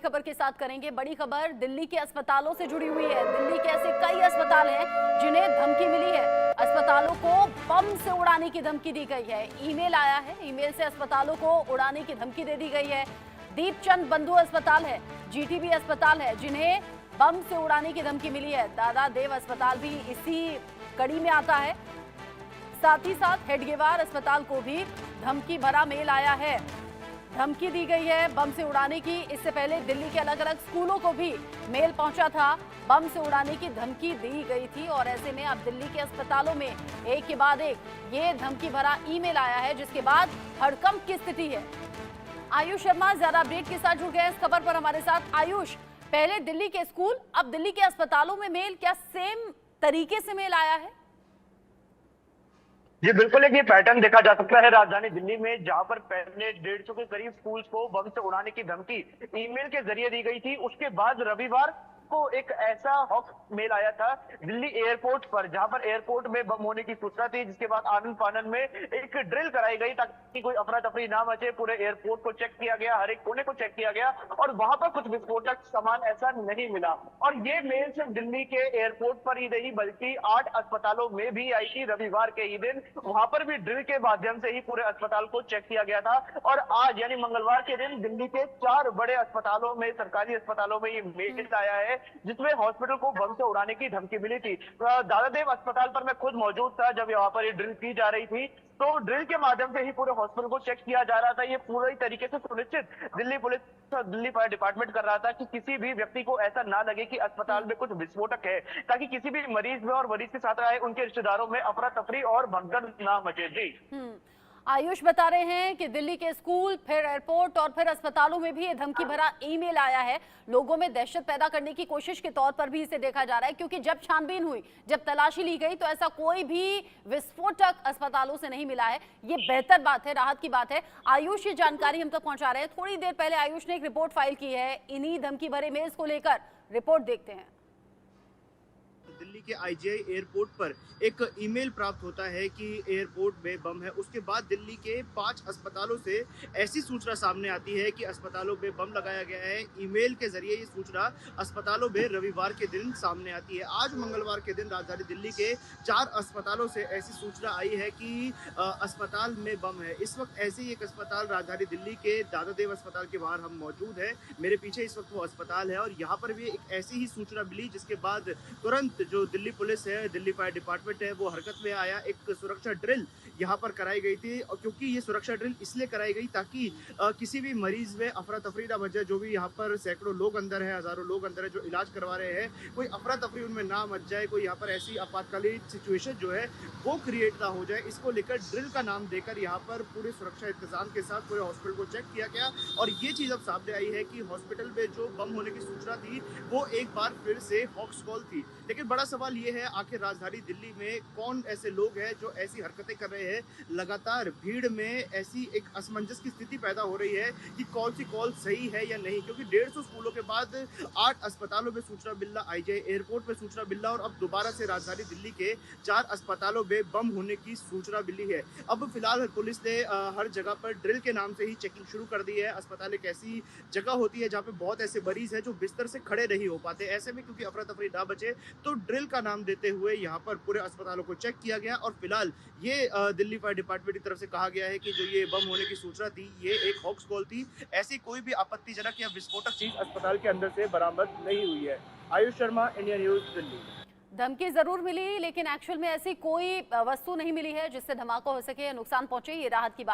खबर के साथ करेंगे। बड़ी खबर दिल्ली के अस्पतालों से जुड़ी हुई है। दिल्ली के ऐसे कई अस्पताल हैं जिन्हें धमकी मिली है। अस्पतालों को बम से उड़ाने की धमकी दी गई है। ईमेल आया है, ईमेल से अस्पतालों को उड़ाने की धमकी दे दी गई है। दीपचंद बंधु अस्पताल है, जीटीबी अस्पताल है जिन्हें बम से उड़ाने की धमकी मिली है। दादा देव अस्पताल भी इसी कड़ी में आता है। साथ ही साथ हेडगेवार अस्पताल को भी धमकी भरा मेल आया है। धमकी दी गई है बम से उड़ाने की। इससे पहले दिल्ली के अलग अलग स्कूलों को भी मेल पहुंचा था, बम से उड़ाने की धमकी दी गई थी। और ऐसे में अब दिल्ली के अस्पतालों में एक के बाद एक ये धमकी भरा ईमेल आया है, जिसके बाद हड़कंप की स्थिति है। आयुष शर्मा ज्यादा अपडेट के साथ जुड़ गए इस खबर पर हमारे साथ। आयुष, पहले दिल्ली के स्कूल, अब दिल्ली के अस्पतालों में मेल, क्या सेम तरीके से मेल आया है? जी बिल्कुल, एक ये पैटर्न देखा जा सकता है राजधानी दिल्ली में, जहां पर पहले 150 के करीब स्कूल्स को बम से उड़ाने की धमकी ईमेल के जरिए दी गई थी। उसके बाद रविवार को एक ऐसा हॉक्स मेल आया था दिल्ली एयरपोर्ट पर, जहां पर एयरपोर्ट में बम होने की सूचना थी, जिसके बाद आनन फानन में एक ड्रिल कराई गई ताकि कोई अफरा तफरी ना मचे। पूरे एयरपोर्ट को चेक किया गया, हर एक कोने को चेक किया गया और वहां पर कुछ विस्फोटक सामान ऐसा नहीं मिला। और ये मेल सिर्फ दिल्ली के एयरपोर्ट पर ही नहीं बल्कि 8 अस्पतालों में भी आई थी रविवार के ही दिन। वहां पर भी ड्रिल के माध्यम से ही पूरे अस्पताल को चेक किया गया था। और आज यानी मंगलवार के दिन दिल्ली के 4 बड़े अस्पतालों में, सरकारी अस्पतालों में ये मेल आया है, जिसमें हॉस्पिटल को बम से उड़ाने की धमकी मिली थी। दादा देव अस्पताल पर मैं खुद मौजूद था जब वहां पर ये ड्रिल की जा रही थी। तो ड्रिल के माध्यम से ही पूरे हॉस्पिटल को चेक किया जा रहा था। ये पूरी तरीके से सुनिश्चित दिल्ली पुलिस और दिल्ली फायर डिपार्टमेंट कर रहा था कि किसी भी व्यक्ति को ऐसा ना लगे कि अस्पताल में कुछ विस्फोटक है, ताकि किसी भी मरीज में और मरीज के साथ आए उनके रिश्तेदारों में अफरा तफरी और भगदड़ ना मचे। जी आयुष बता रहे हैं कि दिल्ली के स्कूल, फिर एयरपोर्ट और फिर अस्पतालों में भी ये धमकी भरा ईमेल आया है। लोगों में दहशत पैदा करने की कोशिश के तौर पर भी इसे देखा जा रहा है, क्योंकि जब छानबीन हुई, जब तलाशी ली गई तो ऐसा कोई भी विस्फोटक अस्पतालों से नहीं मिला है। ये बेहतर बात है, राहत की बात है। आयुष ये जानकारी हम तक पहुंचा रहे हैं। थोड़ी देर पहले आयुष ने एक रिपोर्ट फाइल की है इन्हीं धमकी भरे मेल्स को लेकर। रिपोर्ट देखते हैं। दिल्ली के आईजीआई एयरपोर्ट पर एक ईमेल प्राप्त होता है कि एयरपोर्ट में बम है। उसके बाद दिल्ली के 5 अस्पतालों से ऐसी सूचना सामने आती है कि अस्पतालों में बम लगाया गया है। ईमेल के जरिए ये सूचना अस्पतालों में रविवार के दिन सामने आती है। आज मंगलवार के दिन राजधानी दिल्ली के 4 अस्पतालों से ऐसी सूचना आई है कि अस्पताल में बम है। इस वक्त ऐसे ही एक अस्पताल राजधानी दिल्ली के दादा देव अस्पताल के बाहर हम मौजूद है। मेरे पीछे इस वक्त वो अस्पताल है और यहाँ पर भी एक ऐसी ही सूचना मिली, जिसके बाद तुरंत जो दिल्ली पुलिस है, दिल्ली फायर डिपार्टमेंट है, वो हरकत में आया। एक सुरक्षा ड्रिल यहाँ पर कराई गई थी, और क्योंकि ये सुरक्षा ड्रिल इसलिए कराई गई ताकि किसी भी मरीज में अफरा तफरी ना मच जाए। जो भी यहाँ पर सैकड़ों लोग अंदर है, हजारों लोग अंदर है जो इलाज करवा रहे हैं, कोई अफरा तफरी उनमें ना मच जाए, कोई यहाँ पर ऐसी आपातकालीन सिचुएशन जो है वो क्रिएट ना हो जाए। इसको लेकर ड्रिल का नाम देकर यहाँ पर पूरे सुरक्षा इंतजाम के साथ पूरे हॉस्पिटल को चेक किया गया। और ये चीज अब सामने आई है कि हॉस्पिटल में जो बम होने की सूचना थी वो एक बार फिर से हॉक्स कॉल थी। लेकिन बड़ा सवाल ये है, आखिर राजधानी दिल्ली में कौन ऐसे लोग हैं जो ऐसी हरकतें कर रहे हैं। लगातार भीड़ में ऐसी एक असमंजस की स्थिति पैदा हो रही है कि कौन सी कॉल सही है या नहीं, क्योंकि 150 स्कूलों के बाद 8 अस्पतालों में सूचना मिलना, आईजीआई एयरपोर्ट में सूचना मिलना और अब दोबारा से राजधानी दिल्ली के 4 अस्पतालों में बम होने की सूचना मिली है। अब फिलहाल पुलिस ने हर जगह पर ड्रिल के नाम से ही चेकिंग शुरू कर दी है। अस्पताल एक ऐसी जगह होती है जहाँ पे बहुत ऐसे मरीज हैं जो बिस्तर से खड़े नहीं हो पाते। ऐसे में क्योंकि अफरा तफरी ना बचे तो ड्रिल का नाम देते हुए यहाँ पर पूरे अस्पतालों को चेक किया गया। और फिलहाल ये दिल्ली फायर डिपार्टमेंट की तरफ से कहा गया है कि जो ये बम होने की सूचना थी ये एक हॉक्स कॉल थी। ऐसी कोई भी आपत्तिजनक या विस्फोटक चीज अस्पताल के अंदर से बरामद नहीं हुई है। Ayush Sharma, India news, Delhi. धमकी जरूर मिली, लेकिन एक्चुअल में ऐसी कोई वस्तु नहीं मिली है जिससे धमाका हो सके या नुकसान पहुंचे। ये राहत की बात